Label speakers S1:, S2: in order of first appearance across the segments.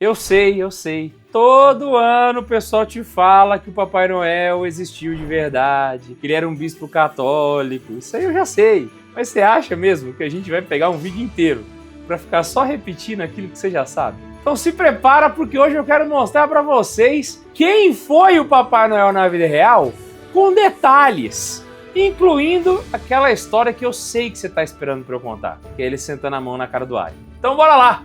S1: Eu sei. Todo ano o pessoal te fala que o Papai Noel existiu de verdade, que ele era um bispo católico. Isso aí eu já sei. Mas você acha mesmo que a gente vai pegar um vídeo inteiro para ficar só repetindo aquilo que você já sabe? Então se prepara, porque hoje eu quero mostrar para vocês quem foi o Papai Noel na vida real, com detalhes, incluindo aquela história que eu sei que você está esperando para eu contar, que é ele sentando a mão na cara do alho. Então bora lá!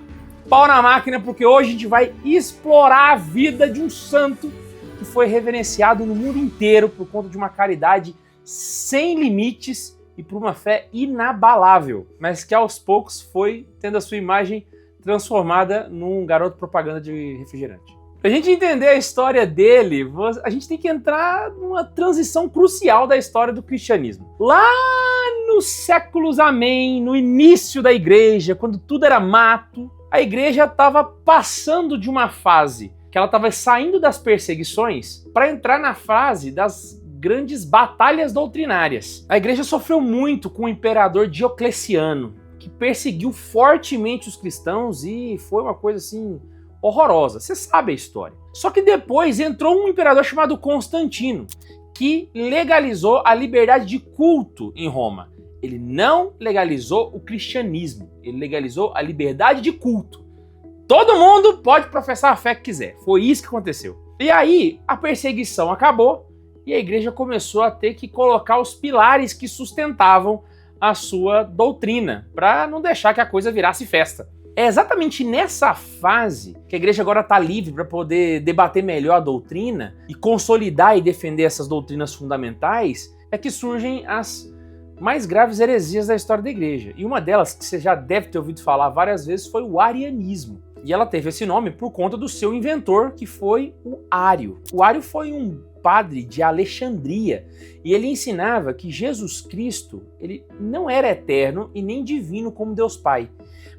S1: Pau na máquina, porque hoje a gente vai explorar a vida de um santo que foi reverenciado no mundo inteiro por conta de uma caridade sem limites e por uma fé inabalável, mas que aos poucos foi tendo a sua imagem transformada num garoto propaganda de refrigerante. Pra gente entender a história dele, a gente tem que entrar numa transição crucial da história do cristianismo. Lá nos séculos amém, no início da igreja, quando tudo era mato, a igreja estava passando de uma fase que ela estava saindo das perseguições para entrar na fase das grandes batalhas doutrinárias. A igreja sofreu muito com o imperador Diocleciano, que perseguiu fortemente os cristãos e foi uma coisa assim horrorosa. Você sabe a história. Só que depois entrou um imperador chamado Constantino, que legalizou a liberdade de culto em Roma. Ele não legalizou o cristianismo, ele legalizou a liberdade de culto. Todo mundo pode professar a fé que quiser, foi isso que aconteceu. E aí a perseguição acabou e a igreja começou a ter que colocar os pilares que sustentavam a sua doutrina, para não deixar que a coisa virasse festa. É exatamente nessa fase que a igreja agora está livre para poder debater melhor a doutrina e consolidar e defender essas doutrinas fundamentais, é que surgem as mais graves heresias da história da igreja. E uma delas, que você já deve ter ouvido falar várias vezes, foi o arianismo. E ela teve esse nome por conta do seu inventor, que foi o Ário. O Ário foi um padre de Alexandria e ele ensinava que Jesus Cristo ele não era eterno e nem divino como Deus Pai,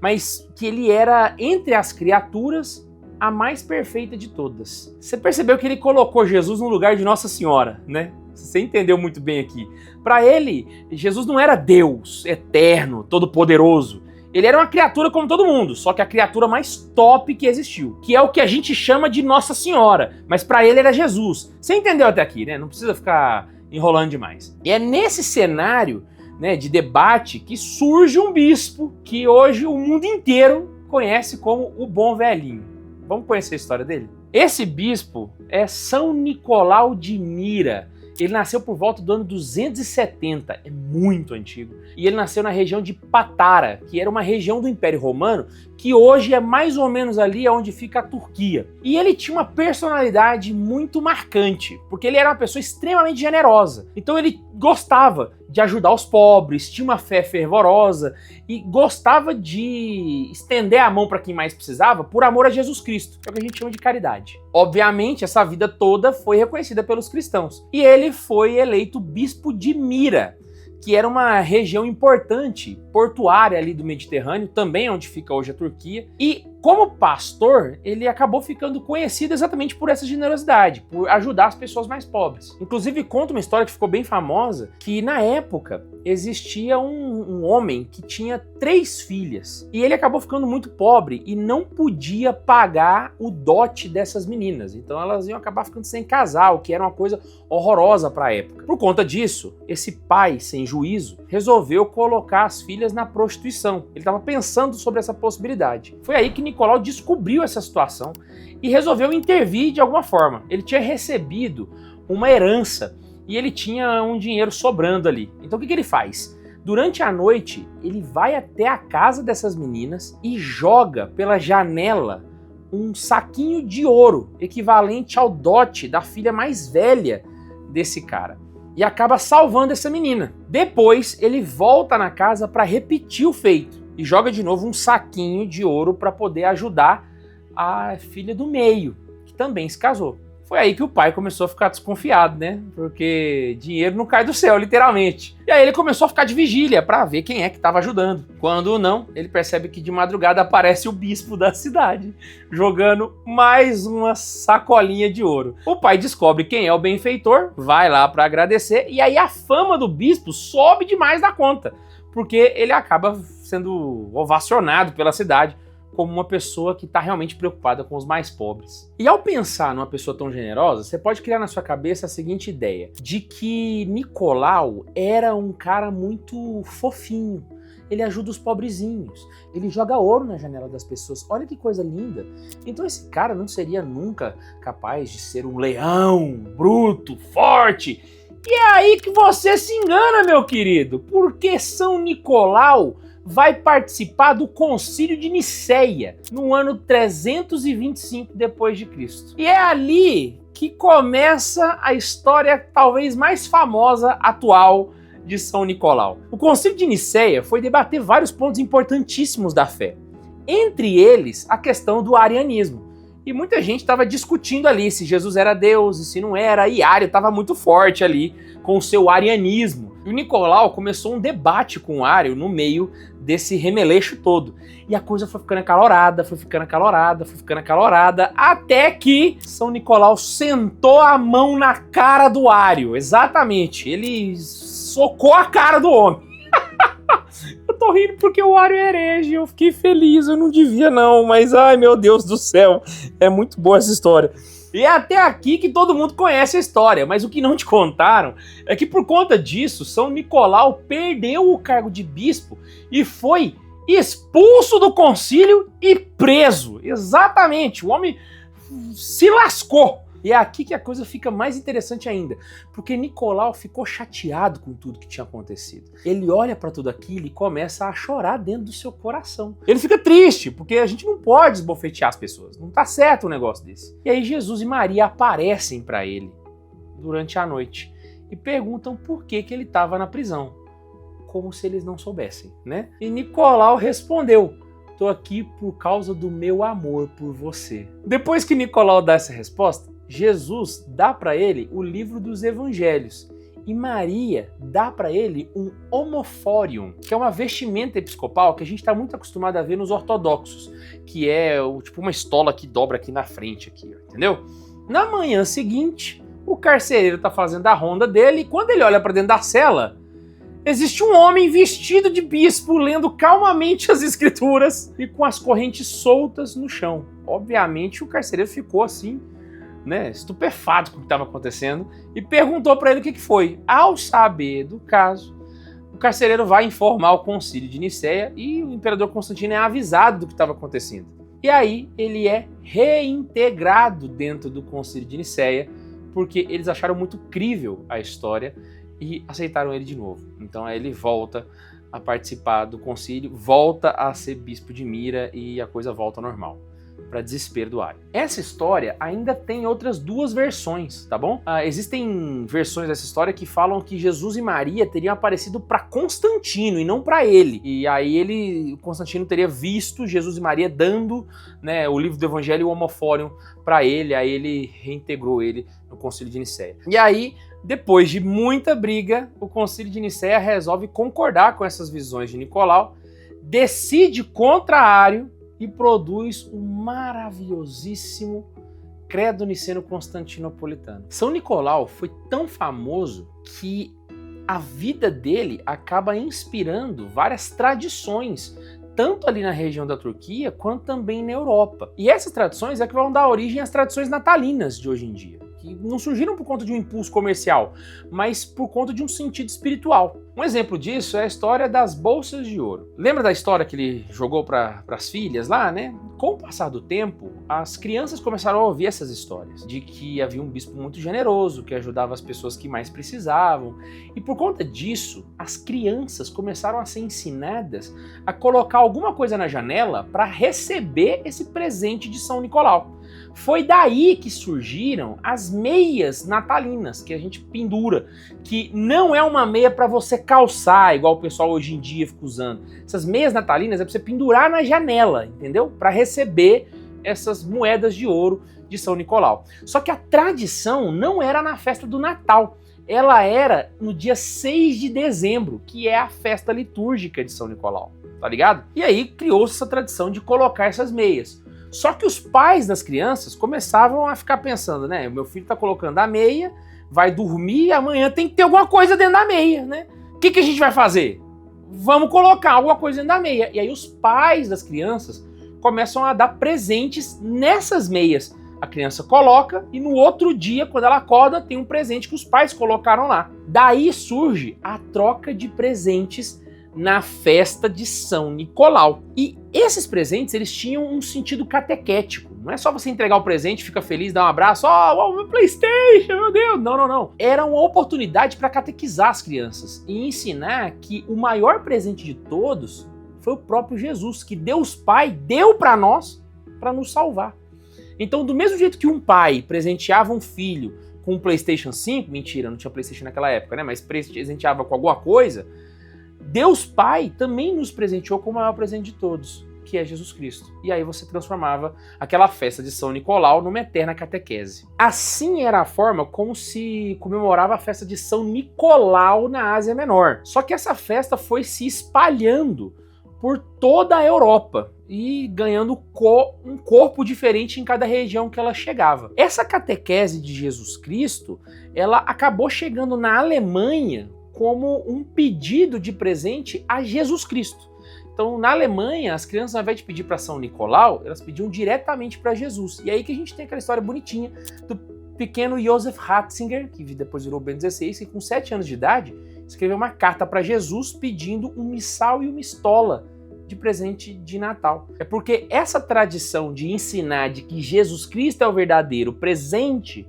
S1: mas que ele era, entre as criaturas, a mais perfeita de todas. Você percebeu que ele colocou Jesus no lugar de Nossa Senhora, né? Você entendeu muito bem aqui. Para ele, Jesus não era Deus eterno, todo-poderoso. Ele era uma criatura como todo mundo, só que a criatura mais top que existiu, que é o que a gente chama de Nossa Senhora, mas para ele era Jesus. Você entendeu até aqui, né? Não precisa ficar enrolando demais. E é nesse cenário, né, de debate que surge um bispo que hoje o mundo inteiro conhece como o Bom Velhinho. Vamos conhecer a história dele? Esse bispo é São Nicolau de Mira. Ele nasceu por volta do ano 270, é muito antigo. E ele nasceu na região de Patara, que era uma região do Império Romano, que hoje é mais ou menos ali onde fica a Turquia. E ele tinha uma personalidade muito marcante, porque ele era uma pessoa extremamente generosa. Então ele gostava de ajudar os pobres, tinha uma fé fervorosa e gostava de estender a mão para quem mais precisava por amor a Jesus Cristo, que é o que a gente chama de caridade. Obviamente, essa vida toda foi reconhecida pelos cristãos. E ele foi eleito bispo de Mira, que era uma região importante, portuária ali do Mediterrâneo, também onde fica hoje a Turquia. E como pastor, ele acabou ficando conhecido exatamente por essa generosidade, por ajudar as pessoas mais pobres. Inclusive, conta uma história que ficou bem famosa, que na época existia um homem que tinha 3 filhas. E ele acabou ficando muito pobre e não podia pagar o dote dessas meninas. Então elas iam acabar ficando sem casar, o que era uma coisa horrorosa para a época. Por conta disso, esse pai, sem juízo, resolveu colocar as filhas na prostituição. Ele estava pensando sobre essa possibilidade. Foi aí que Nicolau descobriu essa situação e resolveu intervir de alguma forma. Ele tinha recebido uma herança e ele tinha um dinheiro sobrando ali. Então o que ele faz? Durante a noite, ele vai até a casa dessas meninas e joga pela janela um saquinho de ouro, equivalente ao dote da filha mais velha desse cara. E acaba salvando essa menina. Depois, ele volta na casa para repetir o feito. E joga de novo um saquinho de ouro para poder ajudar a filha do meio, que também se casou. Foi aí que o pai começou a ficar desconfiado, né? Porque dinheiro não cai do céu, literalmente. E aí ele começou a ficar de vigília para ver quem é que estava ajudando. Quando não, ele percebe que de madrugada aparece o bispo da cidade, jogando mais uma sacolinha de ouro. O pai descobre quem é o benfeitor, vai lá para agradecer, e aí a fama do bispo sobe demais da conta, porque ele acaba sendo ovacionado pela cidade como uma pessoa que está realmente preocupada com os mais pobres. E ao pensar numa pessoa tão generosa, você pode criar na sua cabeça a seguinte ideia, de que Nicolau era um cara muito fofinho. Ele ajuda os pobrezinhos, ele joga ouro na janela das pessoas. Olha que coisa linda. Então esse cara não seria nunca capaz de ser um leão, bruto, forte. E é aí que você se engana, meu querido, porque São Nicolau vai participar do Concílio de Nicéia, no ano 325 depois de Cristo. E é ali que começa a história talvez mais famosa atual de São Nicolau. O Concílio de Nicéia foi debater vários pontos importantíssimos da fé. Entre eles, a questão do arianismo. E muita gente estava discutindo ali se Jesus era Deus e se não era, e Ario estava muito forte ali com o seu arianismo. E o Nicolau começou um debate com o Ario no meio desse remeleixo todo. E a coisa foi ficando acalorada, foi ficando acalorada, foi ficando acalorada, até que São Nicolau sentou a mão na cara do Ario. Exatamente, ele socou a cara do homem. Eu tô rindo porque o Ario é herege, eu fiquei feliz, eu não devia não, mas ai meu Deus do céu, é muito boa essa história. E é até aqui que todo mundo conhece a história, mas o que não te contaram é que por conta disso, São Nicolau perdeu o cargo de bispo e foi expulso do concílio e preso. Exatamente, o homem se lascou. E é aqui que a coisa fica mais interessante ainda, porque Nicolau ficou chateado com tudo que tinha acontecido. Ele olha para tudo aquilo e começa a chorar dentro do seu coração. Ele fica triste, porque a gente não pode esbofetear as pessoas, não tá certo um negócio desse. E aí Jesus e Maria aparecem para ele durante a noite e perguntam por que ele estava na prisão, como se eles não soubessem, né? E Nicolau respondeu: "Tô aqui por causa do meu amor por você." Depois que Nicolau dá essa resposta, Jesus dá para ele o livro dos evangelhos e Maria dá para ele um homofórion, que é uma vestimenta episcopal que a gente está muito acostumado a ver nos ortodoxos, que é tipo uma estola que dobra aqui na frente, aqui, entendeu? Na manhã seguinte, o carcereiro está fazendo a ronda dele e quando ele olha para dentro da cela, existe um homem vestido de bispo lendo calmamente as escrituras e com as correntes soltas no chão. Obviamente o carcereiro ficou assim, né, estupefato com o que estava acontecendo e perguntou para ele o que foi. Ao saber do caso, o carcereiro vai informar o concílio de Nicéia e o imperador Constantino é avisado do que estava acontecendo. E aí ele é reintegrado dentro do concílio de Nicéia porque eles acharam muito crível a história e aceitaram ele de novo. Então aí ele volta a participar do concílio, volta a ser bispo de Mira e a coisa volta ao normal, para desespero do Ario. Essa história ainda tem outras duas versões, tá bom? Existem versões dessa história que falam que Jesus e Maria teriam aparecido para Constantino e não para ele. E aí Constantino teria visto Jesus e Maria dando, né, o livro do Evangelho e o homofórion para ele, aí ele reintegrou ele no Concílio de Nicéia. E aí, depois de muita briga, o Concílio de Nicéia resolve concordar com essas visões de Nicolau, decide contra Ario e produz um maravilhosíssimo Credo Niceno-Constantinopolitano. São Nicolau foi tão famoso que a vida dele acaba inspirando várias tradições, tanto ali na região da Turquia, quanto também na Europa. E essas tradições é que vão dar origem às tradições natalinas de hoje em dia, que não surgiram por conta de um impulso comercial, mas por conta de um sentido espiritual. Um exemplo disso é a história das bolsas de ouro. Lembra da história que ele jogou para as filhas lá, né? Com o passar do tempo, as crianças começaram a ouvir essas histórias, de que havia um bispo muito generoso, que ajudava as pessoas que mais precisavam. E por conta disso, as crianças começaram a ser ensinadas a colocar alguma coisa na janela para receber esse presente de São Nicolau. Foi daí que surgiram as meias natalinas, que a gente pendura, que não é uma meia para você calçar, igual o pessoal hoje em dia fica usando. Essas meias natalinas é para você pendurar na janela, entendeu? Para receber essas moedas de ouro de São Nicolau. Só que a tradição não era na festa do Natal, ela era no dia 6 de dezembro, que é a festa litúrgica de São Nicolau, tá ligado? E aí criou-se essa tradição de colocar essas meias. Só que os pais das crianças começavam a ficar pensando, né? O meu filho tá colocando a meia, vai dormir e amanhã tem que ter alguma coisa dentro da meia, né? O que a gente vai fazer? Vamos colocar alguma coisa dentro da meia. E aí os pais das crianças começam a dar presentes nessas meias. A criança coloca e no outro dia, quando ela acorda, tem um presente que os pais colocaram lá. Daí surge a troca de presentes na festa de São Nicolau. E esses presentes, eles tinham um sentido catequético. Não é só você entregar o presente, fica feliz, dá um abraço, ó, meu PlayStation, meu Deus. Não. Era uma oportunidade para catequizar as crianças e ensinar que o maior presente de todos foi o próprio Jesus, que Deus Pai deu para nós para nos salvar. Então, do mesmo jeito que um pai presenteava um filho com um PlayStation 5, mentira, não tinha PlayStation naquela época, né? Mas presenteava com alguma coisa, Deus Pai também nos presenteou com o maior presente de todos, que é Jesus Cristo. E aí você transformava aquela festa de São Nicolau numa eterna catequese. Assim era a forma como se comemorava a festa de São Nicolau na Ásia Menor. Só que essa festa foi se espalhando por toda a Europa e ganhando um corpo diferente em cada região que ela chegava. Essa catequese de Jesus Cristo, ela acabou chegando na Alemanha como um pedido de presente a Jesus Cristo. Então, na Alemanha, as crianças, ao invés de pedir para São Nicolau, elas pediam diretamente para Jesus. E aí que a gente tem aquela história bonitinha do pequeno Joseph Ratzinger, que depois virou Bento XVI, que com 7 anos de idade escreveu uma carta para Jesus pedindo um missal e uma estola de presente de Natal. É porque essa tradição de ensinar de que Jesus Cristo é o verdadeiro presente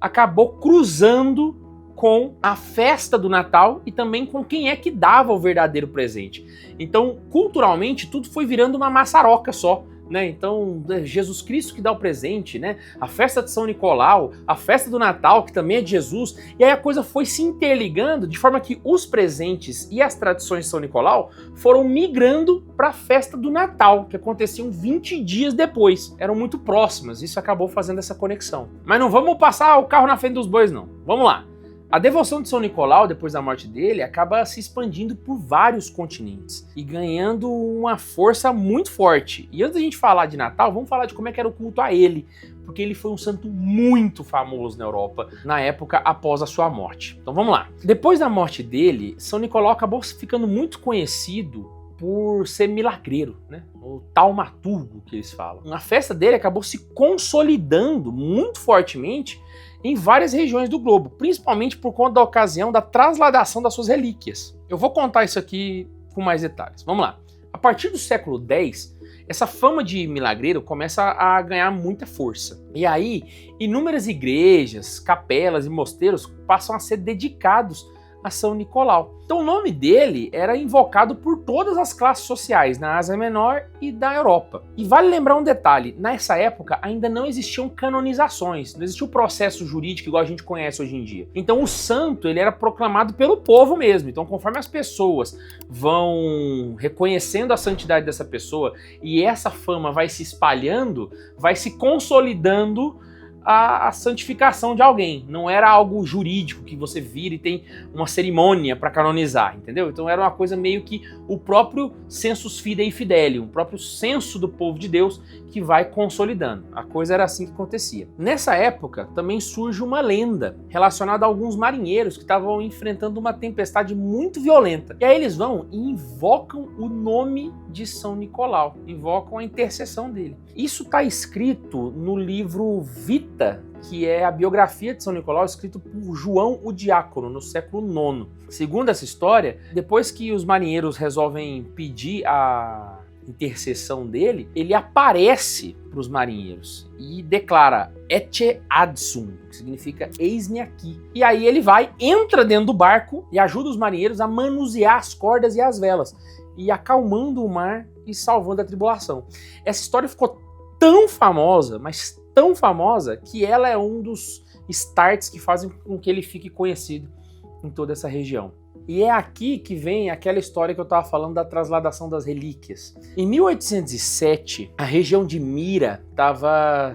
S1: acabou cruzando com a festa do Natal e também com quem é que dava o verdadeiro presente. Então, culturalmente, tudo foi virando uma maçaroca só, né? Então, Jesus Cristo que dá o presente, né? A festa de São Nicolau, a festa do Natal, que também é de Jesus, e aí a coisa foi se interligando de forma que os presentes e as tradições de São Nicolau foram migrando para a festa do Natal, que aconteciam 20 dias depois. Eram muito próximas, isso acabou fazendo essa conexão. Mas não vamos passar o carro na frente dos bois, não. Vamos lá. A devoção de São Nicolau, depois da morte dele, acaba se expandindo por vários continentes e ganhando uma força muito forte. E antes da gente falar de Natal, vamos falar de como é que era o culto a ele, porque ele foi um santo muito famoso na Europa na época após a sua morte. Então vamos lá. Depois da morte dele, São Nicolau acabou ficando muito conhecido por ser milagreiro, né? O taumaturgo que eles falam. A festa dele acabou se consolidando muito fortemente em várias regiões do globo, principalmente por conta da ocasião da transladação das suas relíquias. Eu vou contar isso aqui com mais detalhes. Vamos lá. A partir do século X, essa fama de milagreiro começa a ganhar muita força. E aí, inúmeras igrejas, capelas e mosteiros passam a ser dedicados a São Nicolau. Então o nome dele era invocado por todas as classes sociais na Ásia Menor e da Europa. E vale lembrar um detalhe, nessa época ainda não existiam canonizações, não existia o processo jurídico igual a gente conhece hoje em dia. Então o santo ele era proclamado pelo povo mesmo. Então conforme as pessoas vão reconhecendo a santidade dessa pessoa e essa fama vai se espalhando, vai se consolidando a santificação de alguém. Não era algo jurídico que você vira e tem uma cerimônia para canonizar, entendeu? Então era uma coisa meio que o próprio sensus fidei fidelium, o próprio senso do povo de Deus que vai consolidando. A coisa era assim que acontecia. Nessa época também surge uma lenda relacionada a alguns marinheiros que estavam enfrentando uma tempestade muito violenta. E aí eles vão e invocam o nome de São Nicolau, invocam a intercessão dele. Isso está escrito no livro Vita, que é a biografia de São Nicolau, escrito por João o Diácono, no século IX. Segundo essa história, depois que os marinheiros resolvem pedir a intercessão dele, ele aparece para os marinheiros e declara Ecce adsum, que significa eis-me aqui. E aí ele vai, entra dentro do barco e ajuda os marinheiros a manusear as cordas e as velas, e acalmando o mar e salvando a tribulação. Essa história ficou tão famosa, mas tão famosa, que ela é um dos starts que fazem com que ele fique conhecido em toda essa região. E é aqui que vem aquela história que eu estava falando da transladação das relíquias. Em 1807, a região de Mira estava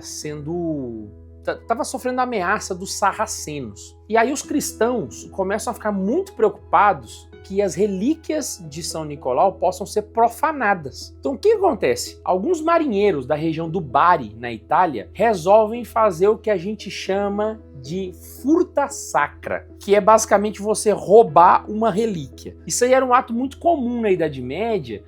S1: sofrendo a ameaça dos sarracenos. E aí os cristãos começam a ficar muito preocupados que as relíquias de São Nicolau possam ser profanadas. Então o que acontece? Alguns marinheiros da região do Bari, na Itália, resolvem fazer o que a gente chama de furta sacra, que é basicamente você roubar uma relíquia. Isso aí era um ato muito comum na Idade Média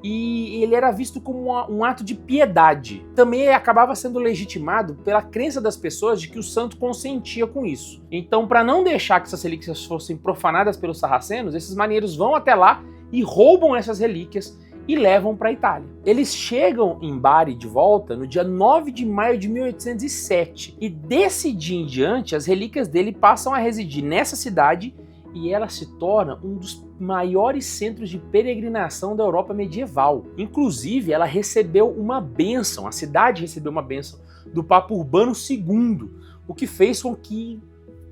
S1: e ele era visto como um ato de piedade. Também acabava sendo legitimado pela crença das pessoas de que o santo consentia com isso. Então, para não deixar que essas relíquias fossem profanadas pelos sarracenos, esses marinheiros vão até lá e roubam essas relíquias e levam para a Itália. Eles chegam em Bari de volta no dia 9 de maio de 1807 e desse dia em diante as relíquias dele passam a residir nessa cidade e ela se torna um dos maiores centros de peregrinação da Europa medieval. Inclusive, ela recebeu uma bênção, a cidade recebeu uma bênção do Papa Urbano II, o que fez com que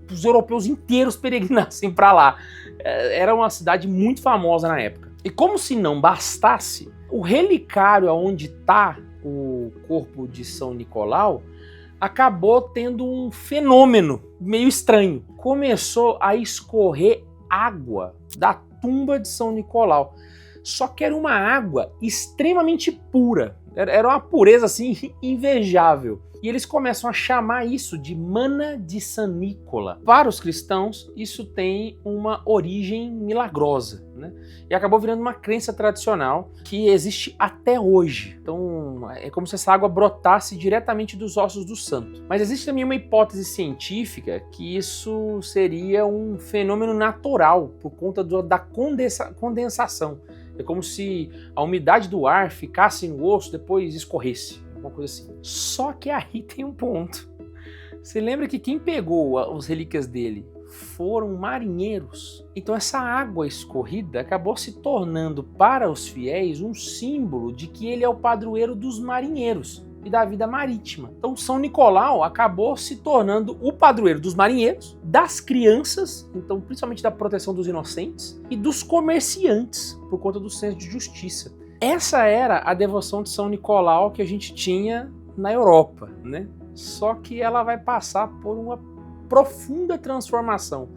S1: os europeus inteiros peregrinassem para lá. Era uma cidade muito famosa na época. E como se não bastasse, o relicário onde está o corpo de São Nicolau acabou tendo um fenômeno meio estranho. Começou a escorrer água da tumba de São Nicolau. Só que era uma água extremamente pura. Era uma pureza assim invejável. E eles começam a chamar isso de Manna di San Nicola. Para os cristãos, isso tem uma origem milagrosa, né? E acabou virando uma crença tradicional que existe até hoje. Então, é como se essa água brotasse diretamente dos ossos do santo. Mas existe também uma hipótese científica que isso seria um fenômeno natural por conta da condensação. É como se a umidade do ar ficasse no osso, depois escorresse. Uma coisa assim. Só que aí tem um ponto. Você lembra que quem pegou as relíquias dele foram marinheiros? Então essa água escorrida acabou se tornando para os fiéis um símbolo de que ele é o padroeiro dos marinheiros e da vida marítima. Então São Nicolau acabou se tornando o padroeiro dos marinheiros, das crianças, então principalmente da proteção dos inocentes, e dos comerciantes, por conta do senso de justiça. Essa era a devoção de São Nicolau que a gente tinha na Europa, né? Só que ela vai passar por uma profunda transformação,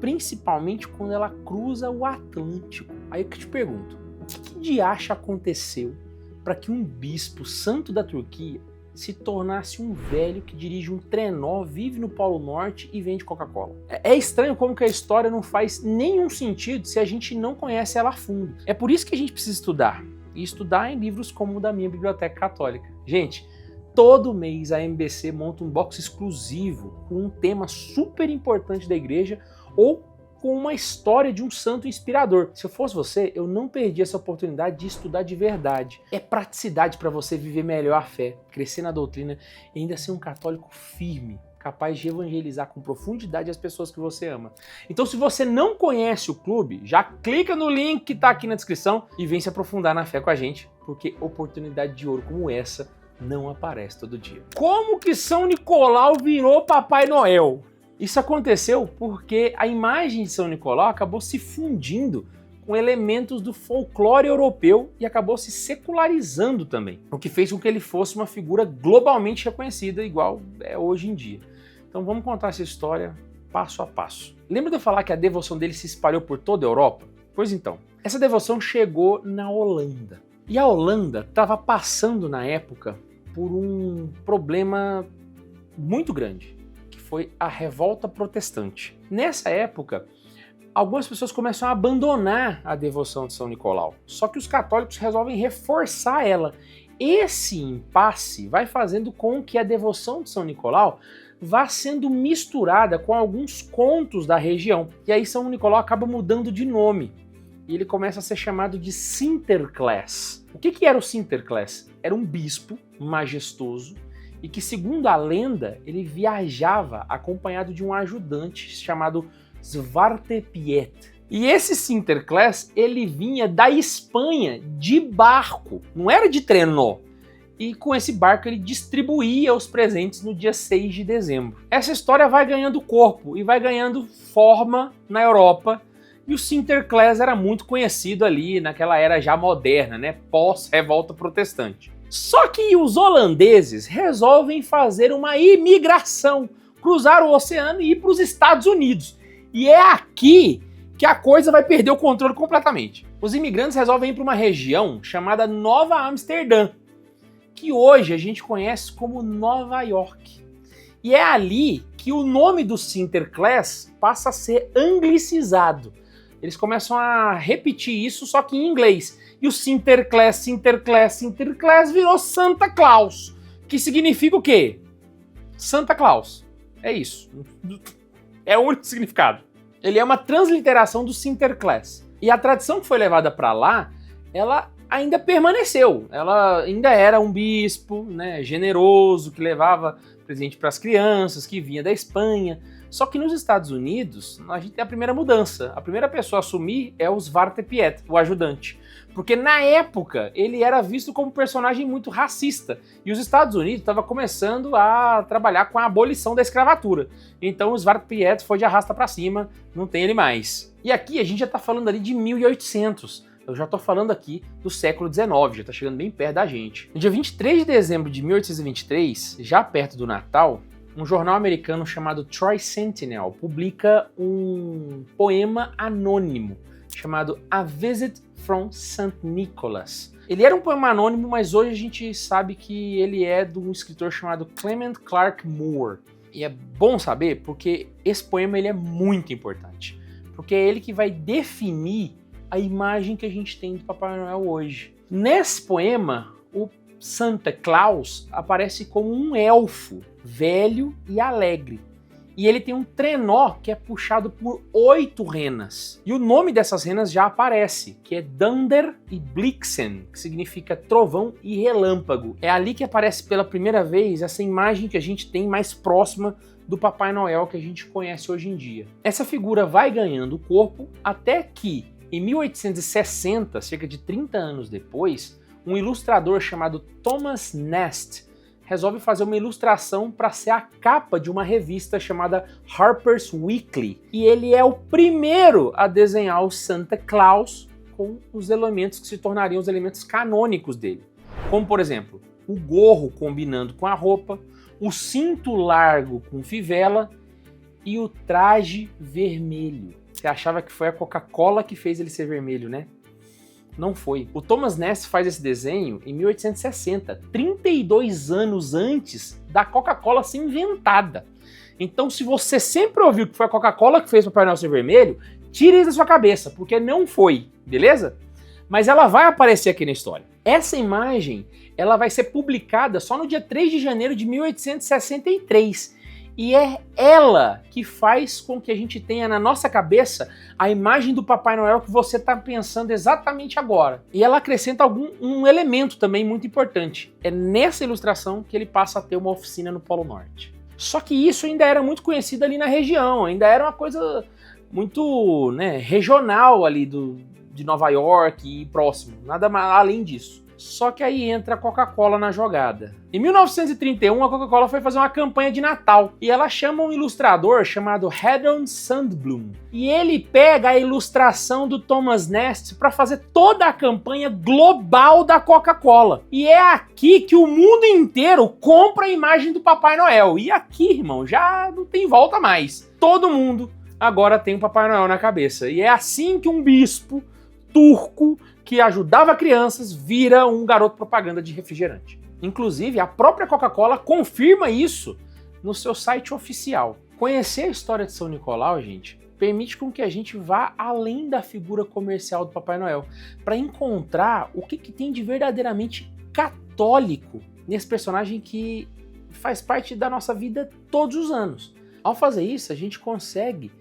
S1: principalmente quando ela cruza o Atlântico. Aí eu te pergunto, o que de acha aconteceu para que um bispo santo da Turquia se tornasse um velho que dirige um trenó, vive no Polo Norte e vende Coca-Cola? É estranho como que a história não faz nenhum sentido se a gente não conhece ela a fundo. É por isso que a gente precisa estudar. E estudar em livros como o da minha biblioteca católica. Gente, todo mês a MBC monta um box exclusivo com um tema super importante da igreja ou com uma história de um santo inspirador. Se eu fosse você, eu não perdi essa oportunidade de estudar de verdade. É praticidade para você viver melhor a fé, crescer na doutrina e ainda ser um católico firme, capaz de evangelizar com profundidade as pessoas que você ama. Então, se você não conhece o clube, já clica no link que está aqui na descrição e vem se aprofundar na fé com a gente, porque oportunidade de ouro como essa não aparece todo dia. Como que São Nicolau virou Papai Noel? Isso aconteceu porque a imagem de São Nicolau acabou se fundindo com elementos do folclore europeu e acabou se secularizando também, o que fez com que ele fosse uma figura globalmente reconhecida, igual é hoje em dia. Então vamos contar essa história passo a passo. Lembra de eu falar que a devoção dele se espalhou por toda a Europa? Pois então, essa devoção chegou na Holanda. E a Holanda estava passando na época por um problema muito grande, foi a revolta protestante. Nessa época, algumas pessoas começam a abandonar a devoção de São Nicolau, só que os católicos resolvem reforçar ela. Esse impasse vai fazendo com que a devoção de São Nicolau vá sendo misturada com alguns contos da região, e aí São Nicolau acaba mudando de nome, e ele começa a ser chamado de Sinterklaas. O que era o Sinterklaas? Era um bispo majestoso, e que, segundo a lenda, ele viajava acompanhado de um ajudante chamado Zwarte Piet. E esse Sinterklaas, ele vinha da Espanha de barco, não era de trenó. E com esse barco ele distribuía os presentes no dia 6 de dezembro. Essa história vai ganhando corpo e vai ganhando forma na Europa. E o Sinterklaas era muito conhecido ali naquela era já moderna, né? Pós-revolta protestante. Só que os holandeses resolvem fazer uma imigração, cruzar o oceano e ir para os Estados Unidos. E é aqui que a coisa vai perder o controle completamente. Os imigrantes resolvem ir para uma região chamada Nova Amsterdã, que hoje a gente conhece como Nova York. E é ali que o nome do Sinterklaas passa a ser anglicizado. eles começam a repetir isso, só que em inglês. E o Sinterklaas virou Santa Claus, que significa o quê? Santa Claus. É isso. É o único significado. Ele é uma transliteração do Sinterklaas. E a tradição que foi levada para lá, ela ainda permaneceu. Ela ainda era um bispo, né, generoso, que levava presente para as crianças, que vinha da Espanha. Só que nos Estados Unidos, a gente tem a primeira mudança. A primeira pessoa a assumir é o Svarte Piet, o ajudante. Porque na época ele era visto como um personagem muito racista. E os Estados Unidos estavam começando a trabalhar com a abolição da escravatura. Então o Svarte Piet foi de arrasta para cima, não tem ele mais. E aqui a gente já está falando ali de 1800. Eu já estou falando aqui do século XIX, já está chegando bem perto da gente. No dia 23 de dezembro de 1823, já perto do Natal, um jornal americano chamado Troy Sentinel publica um poema anônimo chamado A Visit from St. Nicholas. Ele era um poema anônimo, mas hoje a gente sabe que ele é de um escritor chamado Clement Clarke Moore. E é bom saber porque esse poema ele é muito importante, porque é ele que vai definir a imagem que a gente tem do Papai Noel hoje. Nesse poema, o Santa Claus aparece como um elfo, velho e alegre. E ele tem um trenó que é puxado por 8 renas. E o nome dessas renas já aparece, que é Dunder e Blixen, que significa trovão e relâmpago. É ali que aparece pela primeira vez essa imagem que a gente tem mais próxima do Papai Noel que a gente conhece hoje em dia. Essa figura vai ganhando corpo até que, em 1860, cerca de 30 anos depois, um ilustrador chamado Thomas Nast resolve fazer uma ilustração para ser a capa de uma revista chamada Harper's Weekly. E ele é o primeiro a desenhar o Santa Claus com os elementos que se tornariam os elementos canônicos dele. Como, por exemplo, o gorro combinando com a roupa, o cinto largo com fivela e o traje vermelho. Você achava que foi a Coca-Cola que fez ele ser vermelho, né? Não foi. O Thomas Nast faz esse desenho em 1860, 32 anos antes da Coca-Cola ser inventada. Então, se você sempre ouviu que foi a Coca-Cola que fez o Papai Noel ser vermelho, tire isso da sua cabeça, porque não foi, beleza? Mas ela vai aparecer aqui na história. Essa imagem, ela vai ser publicada só no dia 3 de janeiro de 1863. E é ela que faz com que a gente tenha na nossa cabeça a imagem do Papai Noel que você está pensando exatamente agora. E ela acrescenta um elemento também muito importante. É nessa ilustração que ele passa a ter uma oficina no Polo Norte. Só que isso ainda era muito conhecido ali na região, ainda era uma coisa muito, né, regional ali de Nova York e próximo, nada além disso. Só que aí entra a Coca-Cola na jogada. Em 1931, a Coca-Cola foi fazer uma campanha de Natal e ela chama um ilustrador chamado Haddon Sandblom. E ele pega a ilustração do Thomas Nast para fazer toda a campanha global da Coca-Cola. E é aqui que o mundo inteiro compra a imagem do Papai Noel. E aqui, irmão, já não tem volta mais. Todo mundo agora tem o Papai Noel na cabeça. E é assim que um bispo turco que ajudava crianças vira um garoto propaganda de refrigerante. Inclusive, a própria Coca-Cola confirma isso no seu site oficial. Conhecer a história de São Nicolau, gente, permite com que a gente vá além da figura comercial do Papai Noel, para encontrar o que tem de verdadeiramente católico nesse personagem que faz parte da nossa vida todos os anos. Ao fazer isso, a gente consegue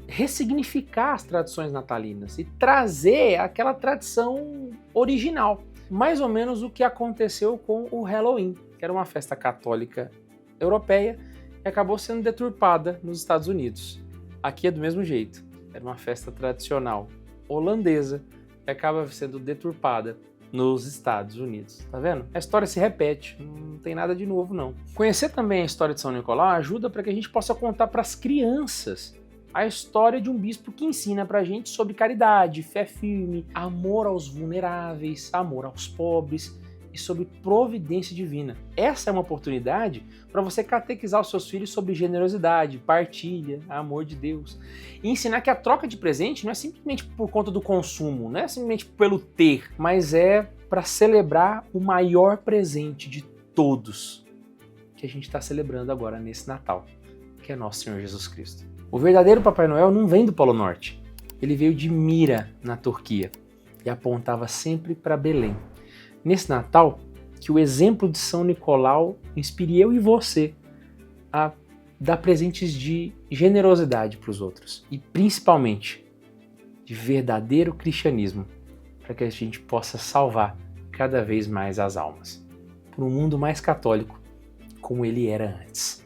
S1: ressignificar as tradições natalinas e trazer aquela tradição original. Mais ou menos o que aconteceu com o Halloween, que era uma festa católica europeia e acabou sendo deturpada nos Estados Unidos. Aqui é do mesmo jeito. Era uma festa tradicional holandesa que acaba sendo deturpada nos Estados Unidos. Tá vendo? A história se repete, não tem nada de novo não. Conhecer também a história de São Nicolau ajuda para que a gente possa contar para as crianças a história de um bispo que ensina pra gente sobre caridade, fé firme, amor aos vulneráveis, amor aos pobres e sobre providência divina. Essa é uma oportunidade para você catequizar os seus filhos sobre generosidade, partilha, amor de Deus. E ensinar que a troca de presente não é simplesmente por conta do consumo, não é simplesmente pelo ter, mas é para celebrar o maior presente de todos que a gente está celebrando agora nesse Natal, que é nosso Senhor Jesus Cristo. O verdadeiro Papai Noel não vem do Polo Norte, Ele veio de Mira, na Turquia, e apontava sempre para Belém. Nesse Natal, que o exemplo de São Nicolau inspire eu e você a dar presentes de generosidade para os outros e principalmente de verdadeiro cristianismo, para que a gente possa salvar cada vez mais as almas por um mundo mais católico como ele era antes.